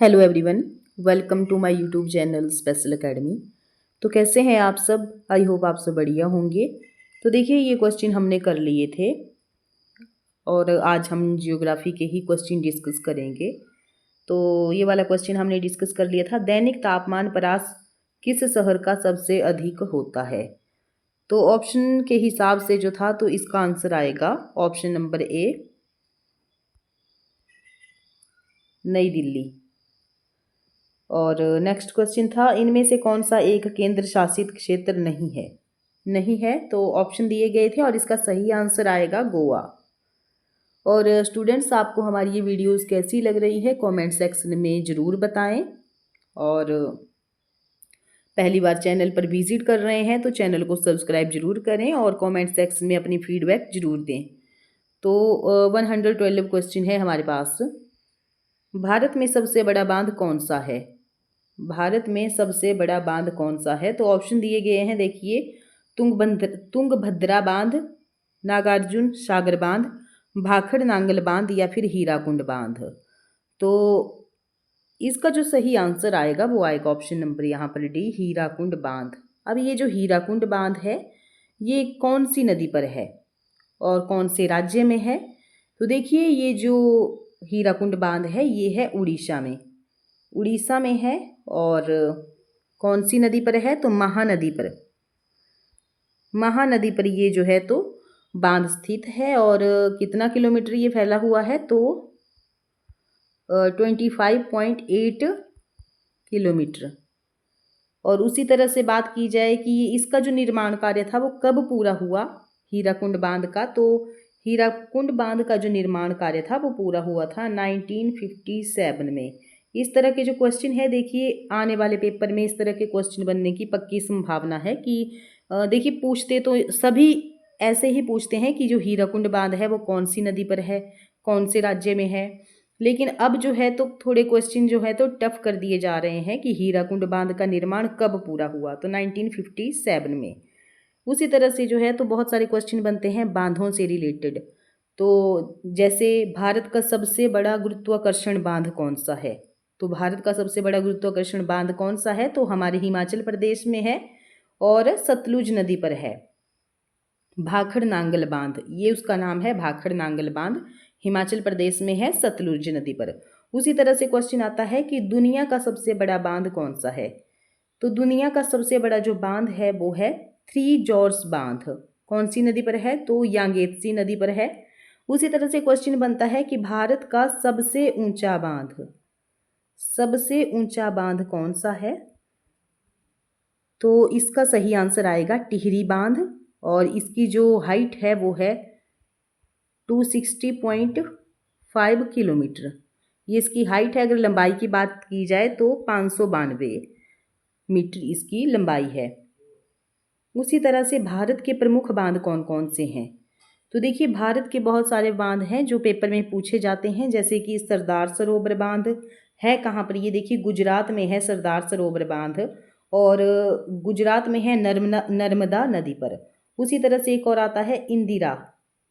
Hello everyone, welcome to my YouTube channel special academy. तो कैसे हैं आप सब? आई होप आप सब बढ़िया होंगे। तो देखिए, ये क्वेश्चन हमने कर लिए थे और आज हम जियोग्राफी के ही क्वेश्चन डिस्कस करेंगे। तो ये वाला क्वेश्चन हमने डिस्कस कर लिया था, दैनिक तापमान परास किस शहर का सबसे अधिक होता है। तो ऑप्शन के हिसाब से जो था, तो इसका आंसर आएगा ऑप्शन नंबर ए, नई दिल्ली। और नेक्स्ट क्वेश्चन था, इनमें से कौन सा एक केंद्र शासित क्षेत्र नहीं है। तो ऑप्शन दिए गए थे और इसका सही आंसर आएगा गोवा। और स्टूडेंट्स, आपको हमारी ये वीडियोस कैसी लग रही है कमेंट सेक्शन में ज़रूर बताएं। और पहली बार चैनल पर विजिट कर रहे हैं तो चैनल को सब्सक्राइब जरूर करें और कमेंट सेक्शन में अपनी फीडबैक जरूर दें। तो 112 क्वेश्चन है हमारे पास। भारत में सबसे बड़ा बांध कौन सा है? भारत में सबसे बड़ा बांध कौन सा है? तो ऑप्शन दिए गए हैं, देखिए, तुंगभद्रा बांध, नागार्जुन सागर बांध, भाखड़ नांगल बांध या फिर हीराकुंड बांध। तो इसका जो सही आंसर आएगा वो आएगा ऑप्शन नंबर यहाँ पर डी, हीराकुंड बांध। अब ये जो हीराकुंड बांध है ये कौन सी नदी पर है और कौन से राज्य में है? तो देखिए, ये जो हीराकुंड बांध है ये है उड़ीसा में है। और कौन सी नदी पर है? तो महानदी पर ये जो है तो बांध स्थित है। और कितना किलोमीटर ये फैला हुआ है? तो 25.8 किलोमीटर। और उसी तरह से बात की जाए कि इसका जो निर्माण कार्य था वो कब पूरा हुआ हीराकुंड बांध का, तो हीराकुंड बांध का जो निर्माण कार्य था वो पूरा हुआ था 1957 में। इस तरह के जो क्वेश्चन है, देखिए, आने वाले पेपर में इस तरह के क्वेश्चन बनने की पक्की संभावना है कि देखिए, पूछते तो सभी ऐसे ही पूछते हैं कि जो हीराकुंड बांध है वो कौन सी नदी पर है, कौन से राज्य में है। लेकिन अब जो है तो थोड़े क्वेश्चन जो है तो टफ कर दिए जा रहे हैं कि हीराकुंड बांध का निर्माण कब पूरा हुआ, तो 1957 में। उसी तरह से जो है तो बहुत सारे क्वेश्चन बनते हैं बांधों से रिलेटेड। तो जैसे भारत का सबसे बड़ा गुरुत्वाकर्षण बांध कौन सा है? तो भारत का सबसे बड़ा गुरुत्वाकर्षण बांध कौन सा है? तो हमारे हिमाचल प्रदेश में है और सतलुज नदी पर है। भाखड़ नांगल बांध, ये उसका नाम है, भाखड़ नांगल बांध, हिमाचल प्रदेश में है, सतलुज नदी पर। उसी तरह से क्वेश्चन आता है कि दुनिया का सबसे बड़ा बांध कौन सा है? तो दुनिया का सबसे बड़ा जो बांध है वो है थ्री जॉर्ज बांध। कौन सी नदी पर है? तो यांगेत्सी नदी पर है। उसी तरह से क्वेश्चन बनता है कि भारत का सबसे ऊंचा बांध कौन सा है? तो इसका सही आंसर आएगा टिहरी बांध। और इसकी जो हाइट है वो है 260.5 किलोमीटर। ये इसकी हाइट है। अगर लंबाई की बात की जाए तो 592 मीटर इसकी लंबाई है। उसी तरह से भारत के प्रमुख बांध कौन कौन से हैं? तो देखिए, भारत के बहुत सारे बांध हैं जो पेपर में पूछे जाते हैं, जैसे कि सरदार सरोवर बांध है। कहाँ पर? ये देखिए, गुजरात में है सरदार सरोवर बांध। और गुजरात में है नर्मदा नदी पर। उसी तरह से एक और आता है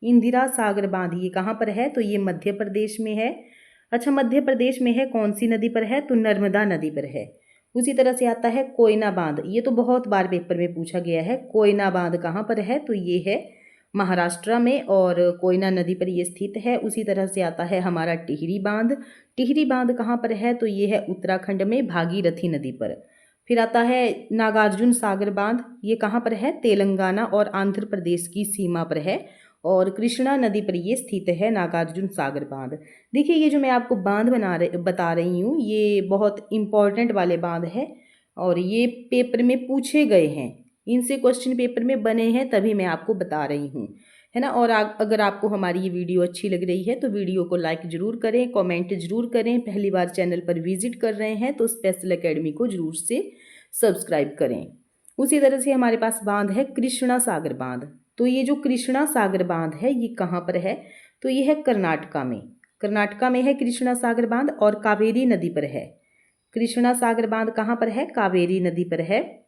इंदिरा सागर बांध। ये कहाँ पर है? तो ये मध्य प्रदेश में है। अच्छा, मध्य प्रदेश में है, कौन सी नदी पर है? तो नर्मदा नदी पर है। उसी तरह से आता है कोयना बांध। ये तो बहुत बार पेपर में पूछा गया है। कोयना बांध कहाँ पर है? तो ये है महाराष्ट्र में और कोयना नदी पर ये स्थित है। उसी तरह से आता है हमारा टिहरी बांध कहाँ पर है? तो ये है उत्तराखंड में, भागीरथी नदी पर। फिर आता है नागार्जुन सागर बांध। ये कहाँ पर है? तेलंगाना और आंध्र प्रदेश की सीमा पर है और कृष्णा नदी पर ये स्थित है, नागार्जुन सागर बांध। देखिए, ये जो मैं आपको बांध बता रही हूँ ये बहुत इंपॉर्टेंट वाले बांध है और ये पेपर में पूछे गए हैं, इनसे क्वेश्चन पेपर में बने हैं, तभी मैं आपको बता रही हूँ, है ना। और अगर आपको हमारी ये वीडियो अच्छी लग रही है तो वीडियो को लाइक ज़रूर करें, कमेंट ज़रूर करें। पहली बार चैनल पर विजिट कर रहे हैं तो स्पेशल एकेडमी को ज़रूर से सब्सक्राइब करें। उसी तरह से हमारे पास बांध है कृष्णा सागर बांध। तो ये जो कृष्णा सागर बांध है ये कहाँ पर है? तो ये है कर्नाटका में है कृष्णा सागर बांध और कावेरी नदी पर है। कृष्णा सागर बांध कहाँ पर है? कावेरी नदी पर है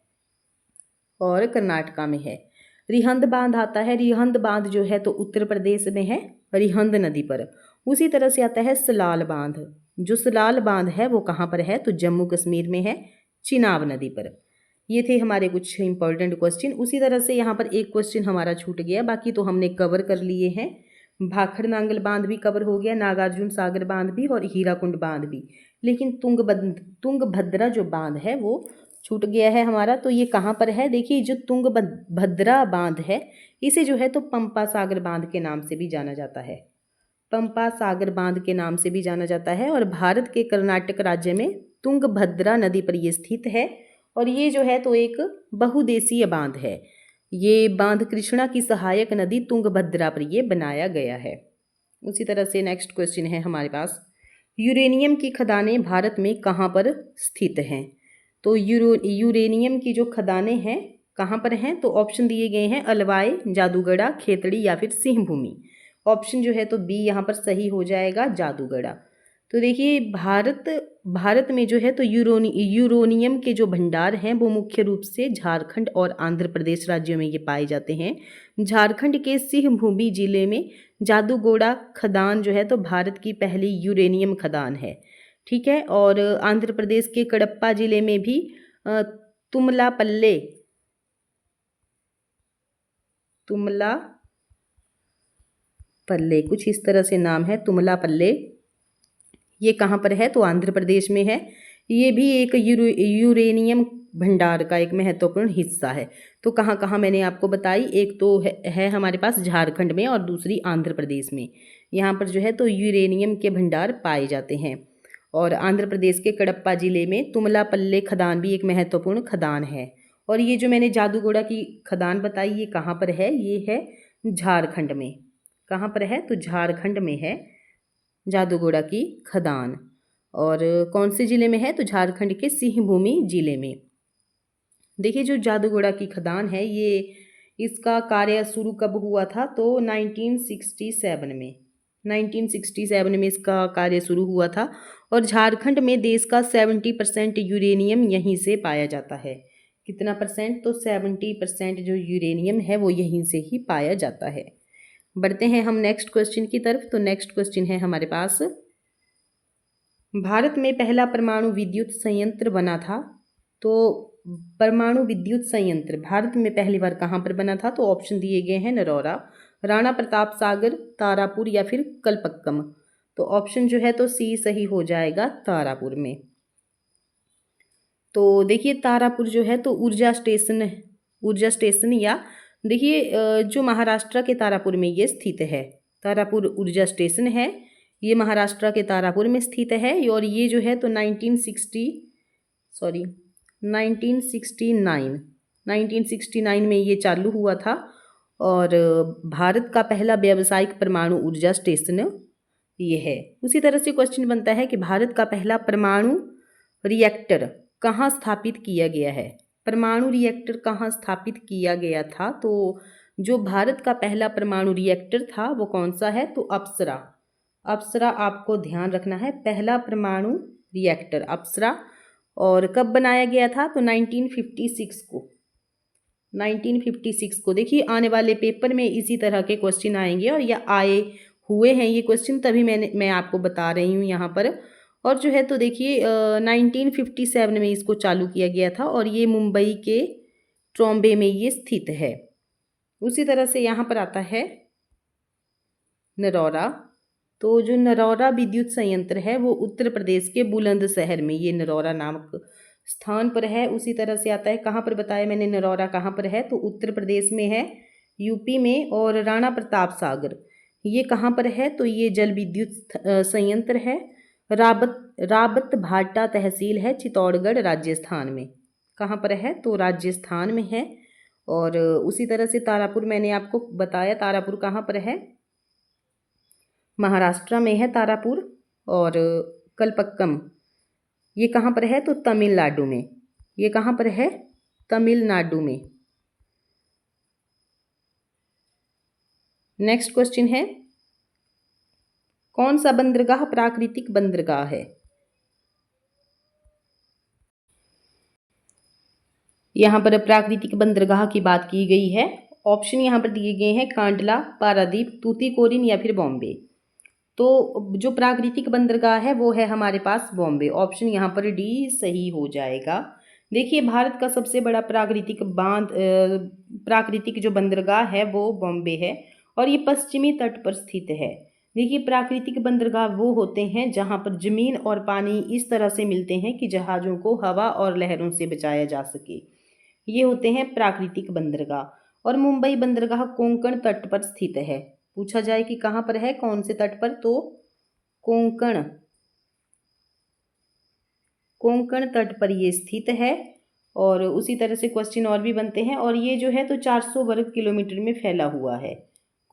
और कर्नाटका में है। रिहंद बांध आता है। रिहंद बांध जो है तो उत्तर प्रदेश में है, रिहंद नदी पर। उसी तरह से आता है सलाल बांध। जो सलाल बांध है वो कहाँ पर है, तो जम्मू कश्मीर में है, चिनाब नदी पर। ये थे हमारे कुछ इंपॉर्टेंट क्वेश्चन। उसी तरह से यहाँ पर एक क्वेश्चन हमारा छूट गया, बाकी तो हमने कवर कर लिए हैं। भाखड़ नांगल बांध भी कवर हो गया, नागार्जुन सागर बांध भी और हीराकुंड बांध भी, लेकिन तुंगभद्रा जो बांध है वो छूट गया है हमारा। तो ये कहाँ पर है, देखिए जो तुंगभद्रा बांध है इसे जो है तो पंपा सागर बांध के नाम से भी जाना जाता है, पंपा सागर बांध के नाम से भी जाना जाता है। और भारत के कर्नाटक राज्य में तुंगभद्रा नदी पर ये स्थित है और ये जो है तो एक बहुउद्देशीय बांध है। ये बांध कृष्णा की सहायक नदी तुंगभद्रा पर ये बनाया गया है। उसी तरह से नेक्स्ट क्वेश्चन है हमारे पास, यूरेनियम की खदानें भारत में कहाँ पर स्थित हैं। तो यूरेनियम की जो खदानें हैं कहाँ पर हैं, तो ऑप्शन दिए गए हैं अलवाई, जादूगढ़ा, खेतड़ी या फिर सिंहभूमि। ऑप्शन जो है तो बी यहाँ पर सही हो जाएगा, जादूगढ़ा। तो देखिए भारत में जो है तो यूरेनियम के जो भंडार हैं वो मुख्य रूप से झारखंड और आंध्र प्रदेश राज्यों में ये पाए जाते हैं। झारखंड के सिंहभूमि जिले में जादूगोड़ा खदान जो है तो भारत की पहली यूरेनियम खदान है, ठीक है। और आंध्र प्रदेश के कडप्पा जिले में भी तुमलापल्ले कुछ इस तरह से नाम है, तुमलापल्ले, ये कहाँ पर है, तो आंध्र प्रदेश में है। ये भी एक यूरेनियम भंडार का एक महत्वपूर्ण हिस्सा है। तो कहाँ कहाँ मैंने आपको बताई, एक तो है हमारे पास झारखंड में और दूसरी आंध्र प्रदेश में। यहाँ पर जो है तो यूरेनियम के भंडार पाए जाते हैं। और आंध्र प्रदेश के कडप्पा जिले में तुमलापल्ले खदान भी एक महत्वपूर्ण खदान है। और ये जो मैंने जादूगोड़ा की खदान बताई ये कहाँ पर है, ये है झारखंड में। कहाँ पर है, तो झारखंड में है जादूगोड़ा की खदान। और कौन से ज़िले में है, तो झारखंड के सिंहभूमि जिले में। देखिए जो जादूगोड़ा की खदान है ये इसका कार्य शुरू कब हुआ था, तो 1967 में इसका कार्य शुरू हुआ था। और झारखंड में देश का 70% यूरेनियम यहीं से पाया जाता है। कितना परसेंट, तो 70% जो यूरेनियम है वो यहीं से ही पाया जाता है। बढ़ते हैं हम नेक्स्ट क्वेश्चन की तरफ। तो नेक्स्ट क्वेश्चन है हमारे पास, भारत में पहला परमाणु विद्युत संयंत्र बना था। तो परमाणु विद्युत संयंत्र भारत में पहली बार कहाँ पर बना था, तो ऑप्शन दिए गए हैं नरौरा, राणा प्रताप सागर, तारापुर या फिर कलपक्कम। तो ऑप्शन जो है तो सी सही हो जाएगा, तारापुर में। तो देखिए तारापुर जो है तो ऊर्जा स्टेशन या देखिए जो महाराष्ट्र के तारापुर में ये स्थित है। तारापुर ऊर्जा स्टेशन है, ये महाराष्ट्र के तारापुर में स्थित है। और ये जो है तो 1969 में ये चालू हुआ था। और भारत का पहला व्यावसायिक परमाणु ऊर्जा स्टेशन ये है। उसी तरह से क्वेश्चन बनता है कि भारत का पहला परमाणु रिएक्टर कहाँ स्थापित किया गया है। परमाणु रिएक्टर कहाँ स्थापित किया गया था, तो जो भारत का पहला परमाणु रिएक्टर था वो कौन सा है, तो अप्सरा आपको ध्यान रखना है, पहला परमाणु रिएक्टर अप्सरा। और कब बनाया गया था, तो 1956 को। देखिए आने वाले पेपर में इसी तरह के क्वेश्चन आएंगे और या आए हुए हैं ये क्वेश्चन, तभी मैं आपको बता रही हूँ यहाँ पर। और जो है तो देखिए 1957 में इसको चालू किया गया था और ये मुंबई के ट्रॉम्बे में ये स्थित है। उसी तरह से यहाँ पर आता है नरौरा। तो जो नरौरा विद्युत संयंत्र है वो उत्तर प्रदेश के बुलंदशहर में, ये नरौरा नामक स्थान पर है। उसी तरह से आता है, कहाँ पर बताया मैंने नरौरा कहाँ पर है, तो उत्तर प्रदेश में है, यूपी में। और राणा प्रताप सागर ये कहाँ पर है, तो ये जल विद्युत संयंत्र है, राबत भाटा तहसील है, चित्तौड़गढ़ राजस्थान में। कहाँ पर है, तो राजस्थान में है। और उसी तरह से तारापुर मैंने आपको बताया, तारापुर कहाँ पर है, महाराष्ट्र में है तारापुर। और कलपक्कम ये कहाँ पर है, तो तमिलनाडु में। ये कहाँ पर है, तमिलनाडु में। नेक्स्ट क्वेश्चन है, कौन सा बंदरगाह प्राकृतिक बंदरगाह है। यहाँ पर प्राकृतिक बंदरगाह की बात की गई है। ऑप्शन यहाँ पर दिए गए हैं, कांडला, पारादीप, तूतीकोरिन या फिर बॉम्बे। तो जो प्राकृतिक बंदरगाह है वो है हमारे पास बॉम्बे। ऑप्शन यहाँ पर डी सही हो जाएगा। देखिए भारत का सबसे बड़ा प्राकृतिक जो बंदरगाह है वो बॉम्बे है और ये पश्चिमी तट पर स्थित है। देखिए प्राकृतिक बंदरगाह वो होते हैं जहाँ पर जमीन और पानी इस तरह से मिलते हैं कि जहाज़ों को हवा और लहरों से बचाया जा सके, ये होते हैं प्राकृतिक बंदरगाह। और मुंबई बंदरगाह कोंकण तट पर स्थित है। पूछा जाए कि कहाँ पर है, कौन से तट पर, तो कोंकण तट पर ये स्थित है। और उसी तरह से क्वेश्चन और भी बनते हैं। और ये जो है तो 400 वर्ग किलोमीटर में फैला हुआ है।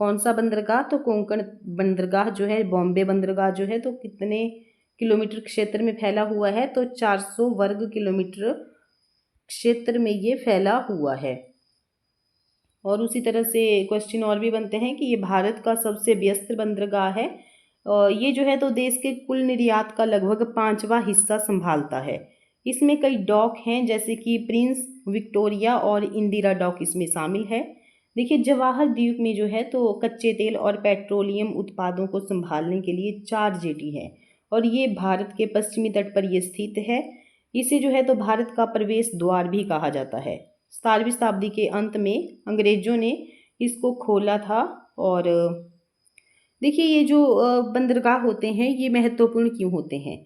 कौन सा बंदरगाह, तो कोंकण बंदरगाह जो है, बॉम्बे बंदरगाह जो है तो कितने किलोमीटर क्षेत्र में फैला हुआ है, तो 400 वर्ग किलोमीटर क्षेत्र में ये फैला हुआ है। और उसी तरह से क्वेश्चन और भी बनते हैं कि ये भारत का सबसे व्यस्त बंदरगाह है। ये जो है तो देश के कुल निर्यात का लगभग 5वां हिस्सा संभालता है। इसमें कई डॉक हैं जैसे कि प्रिंस विक्टोरिया और इंदिरा डॉक इसमें शामिल है। देखिए जवाहर द्वीप में जो है तो कच्चे तेल और पेट्रोलियम उत्पादों को संभालने के लिए 4 जेटी है और ये भारत के पश्चिमी तट पर ये स्थित है। इसे जो है तो भारत का प्रवेश द्वार भी कहा जाता है। 17वीं शताब्दी के अंत में अंग्रेजों ने इसको खोला था। और देखिए ये जो बंदरगाह होते हैं ये महत्वपूर्ण क्यों होते हैं?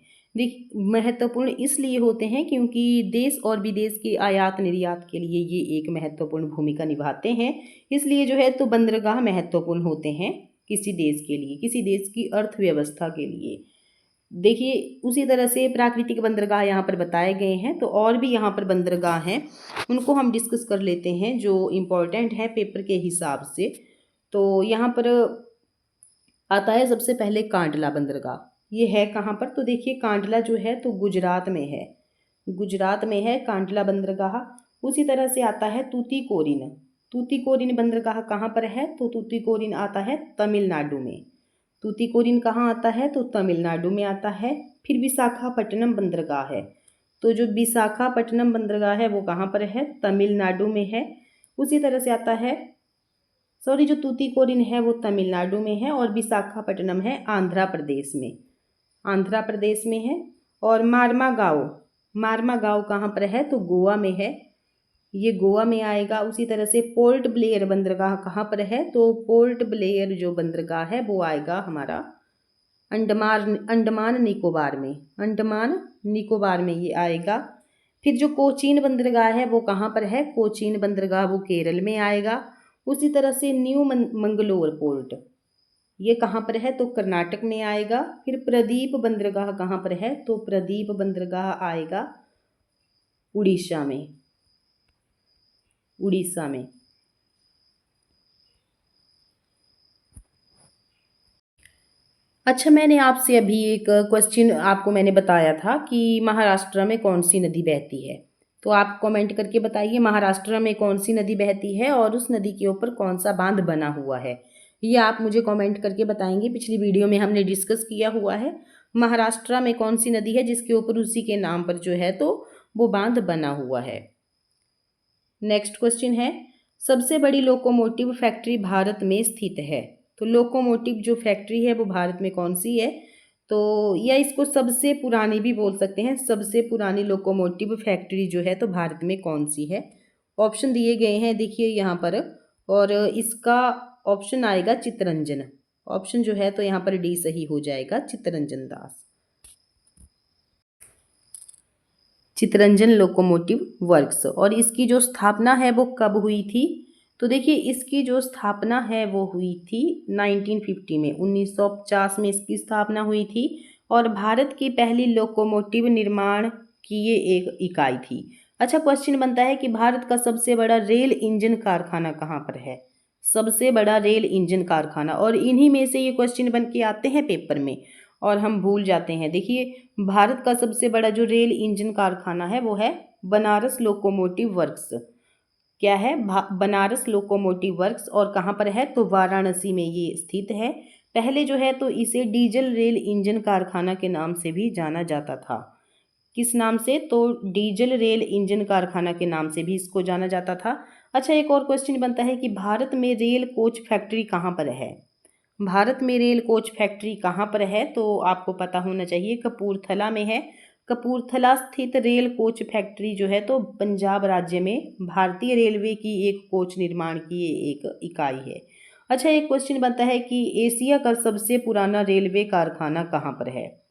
महत्वपूर्ण इसलिए होते हैं क्योंकि देश और विदेश के आयात निर्यात के लिए ये एक महत्वपूर्ण भूमिका निभाते हैं। इसलिए जो है तो बंदरगाह महत्वपूर्ण होते हैं किसी देश के लिए, किसी देश की अर्थव्यवस्था के लिए। देखिए उसी तरह से प्राकृतिक बंदरगाह यहाँ पर बताए गए हैं। तो और भी यहाँ पर बंदरगाह हैं, उनको हम डिस्कस कर लेते हैं जो इम्पोर्टेंट है पेपर के हिसाब से। तो यहाँ पर आता है सबसे पहले कांडला बंदरगाह। ये है कहाँ पर, तो देखिए कांडला जो है तो गुजरात में है, गुजरात में है कांडला बंदरगाह। उसी तरह से आता है तूतीकोरिन। तूतीकोरिन बंदरगाह कहाँ पर है, तो तूतीकोरिन आता है तमिलनाडु में। तूतीकोरिन कहाँ आता है, तो तमिलनाडु में आता है। फिर विशाखापट्टनम बंदरगाह है, तो जो विशाखापट्टनम बंदरगाह है वो कहाँ पर है, तमिलनाडु में है। उसी तरह से आता है जो तूतीकोरिन है वो तमिलनाडु में है और विशाखापट्टनम है आंध्र प्रदेश में, आंध्र प्रदेश में है। और मारमा गाँव कहाँ पर है, तो गोवा में है, ये गोवा में आएगा। उसी तरह से पोर्ट ब्लेयर बंदरगाह कहाँ पर है, तो पोर्ट ब्लेयर जो बंदरगाह है वो आएगा हमारा अंडमान निकोबार में, अंडमान निकोबार में ये आएगा। फिर जो कोचीन बंदरगाह है वो कहाँ पर है, कोचीन बंदरगाह वो केरल में आएगा। उसी तरह से न्यू मंगलोर पोर्ट ये कहाँ पर है, तो कर्नाटक में आएगा। फिर प्रदीप बंदरगाह कहाँ पर है, तो प्रदीप बंदरगाह आएगा उड़ीसा में, उड़ीसा में। अच्छा मैंने आपसे अभी एक क्वेश्चन आपको मैंने बताया था कि महाराष्ट्र में कौन सी नदी बहती है, तो आप कमेंट करके बताइए महाराष्ट्र में कौन सी नदी बहती है और उस नदी के ऊपर कौन सा बांध बना हुआ है, ये आप मुझे कमेंट करके बताएंगे। पिछली वीडियो में हमने डिस्कस किया हुआ है महाराष्ट्र में कौन सी नदी है जिसके ऊपर उसी के नाम पर जो है तो वो बांध बना हुआ है। नेक्स्ट क्वेश्चन है सबसे बड़ी लोकोमोटिव फैक्ट्री भारत में स्थित है, तो लोकोमोटिव जो फैक्ट्री है वो भारत में कौन सी है, तो या इसको सबसे पुरानी भी बोल सकते हैं, सबसे पुरानी लोकोमोटिव फैक्ट्री जो है तो भारत में कौन सी है। ऑप्शन दिए गए हैं देखिए यहाँ पर, और इसका ऑप्शन आएगा चित्तरंजन। ऑप्शन जो है तो यहाँ पर डी सही हो जाएगा, चित्तरंजन दास, चित्तरंजन लोकोमोटिव वर्क्स। और इसकी जो स्थापना है वो कब हुई थी, तो देखिए इसकी जो स्थापना है वो हुई थी 1950 में, 1950 में इसकी स्थापना हुई थी। और भारत की पहली लोकोमोटिव निर्माण की ये एक इकाई थी। अच्छा क्वेश्चन बनता है कि भारत का सबसे बड़ा रेल इंजन कारखाना कहाँ पर है, सबसे बड़ा रेल इंजन कारखाना, और इन्हीं में से ये क्वेश्चन बन के आते हैं पेपर में और हम भूल जाते हैं। देखिए भारत का सबसे बड़ा जो रेल इंजन कारखाना है वो है बनारस लोकोमोटिव वर्क्स। क्या है, बनारस लोकोमोटिव वर्क्स, और कहाँ पर है, तो वाराणसी में ये स्थित है। पहले जो है तो इसे डीजल रेल इंजन कारखाना के नाम से भी जाना जाता था। किस नाम से, तो डीजल रेल इंजन कारखाना के नाम से भी इसको जाना जाता था। अच्छा एक और क्वेश्चन बनता है कि भारत में रेल कोच फैक्ट्री कहाँ पर है, भारत में रेल कोच फैक्ट्री कहाँ पर है? तो आपको पता होना चाहिए, कपूरथला में है। कपूरथला स्थित रेल कोच फैक्ट्री जो है तो पंजाब राज्य में भारतीय रेलवे की एक कोच निर्माण की एक इकाई है। अच्छा, एक क्वेश्चन बनता है कि एशिया का सबसे पुराना रेलवे कारखाना कहाँ पर है?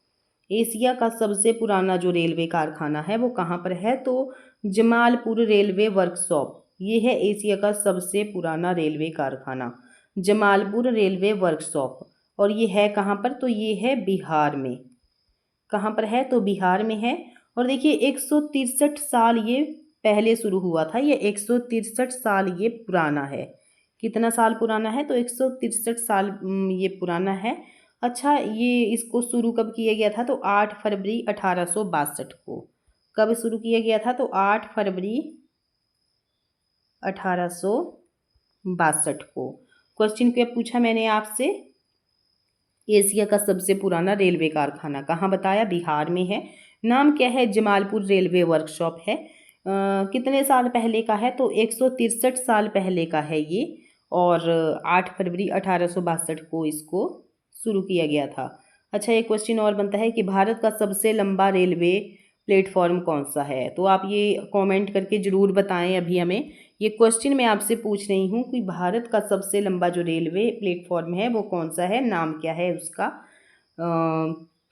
एशिया का सबसे पुराना जो रेलवे कारखाना है वो कहाँ पर है? तो जमालपुर रेलवे वर्कशॉप, ये है एशिया का सबसे पुराना रेलवे कारखाना, जमालपुर रेलवे वर्कशॉप। और ये है कहाँ पर? तो ये है बिहार में। कहाँ पर है? तो बिहार में है। और देखिए 163 साल ये पहले शुरू हुआ था, ये 163 साल ये पुराना है। कितना साल पुराना है? तो 163 साल ये पुराना है। अच्छा, ये इसको शुरू कब किया गया था? तो 8 फरवरी 1862 को। कब शुरू किया गया था? तो 8 फरवरी 1862 को। क्वेश्चन क्या पूछा मैंने आपसे? एशिया का सबसे पुराना रेलवे कारखाना कहाँ बताया? बिहार में है। नाम क्या है? जमालपुर रेलवे वर्कशॉप है। कितने साल पहले का है? तो 163 साल पहले का है ये। और 8 फरवरी 1862 को इसको शुरू किया गया था। अच्छा, एक क्वेश्चन और बनता है कि भारत का सबसे लंबा रेलवे प्लेटफॉर्म कौन सा है? तो आप ये कमेंट करके ज़रूर बताएं अभी हमें। ये क्वेश्चन मैं आपसे पूछ रही हूँ कि भारत का सबसे लंबा जो रेलवे प्लेटफॉर्म है वो कौन सा है, नाम क्या है उसका।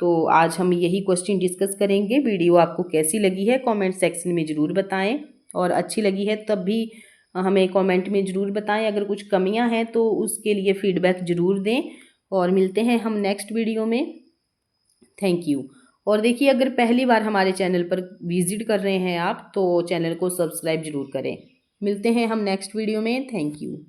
तो आज हम यही क्वेश्चन डिस्कस करेंगे। वीडियो आपको कैसी लगी है कमेंट सेक्शन में ज़रूर बताएं, और अच्छी लगी है तब भी हमें कमेंट में ज़रूर बताएं। अगर कुछ कमियां हैं तो उसके लिए फीडबैक ज़रूर दें। और मिलते हैं हम नेक्स्ट वीडियो में। Thank you. और देखिए, अगर पहली बार हमारे चैनल पर विजिट कर रहे हैं आप तो चैनल को सब्सक्राइब जरूर करें। मिलते हैं हम नेक्स्ट वीडियो में। Thank you.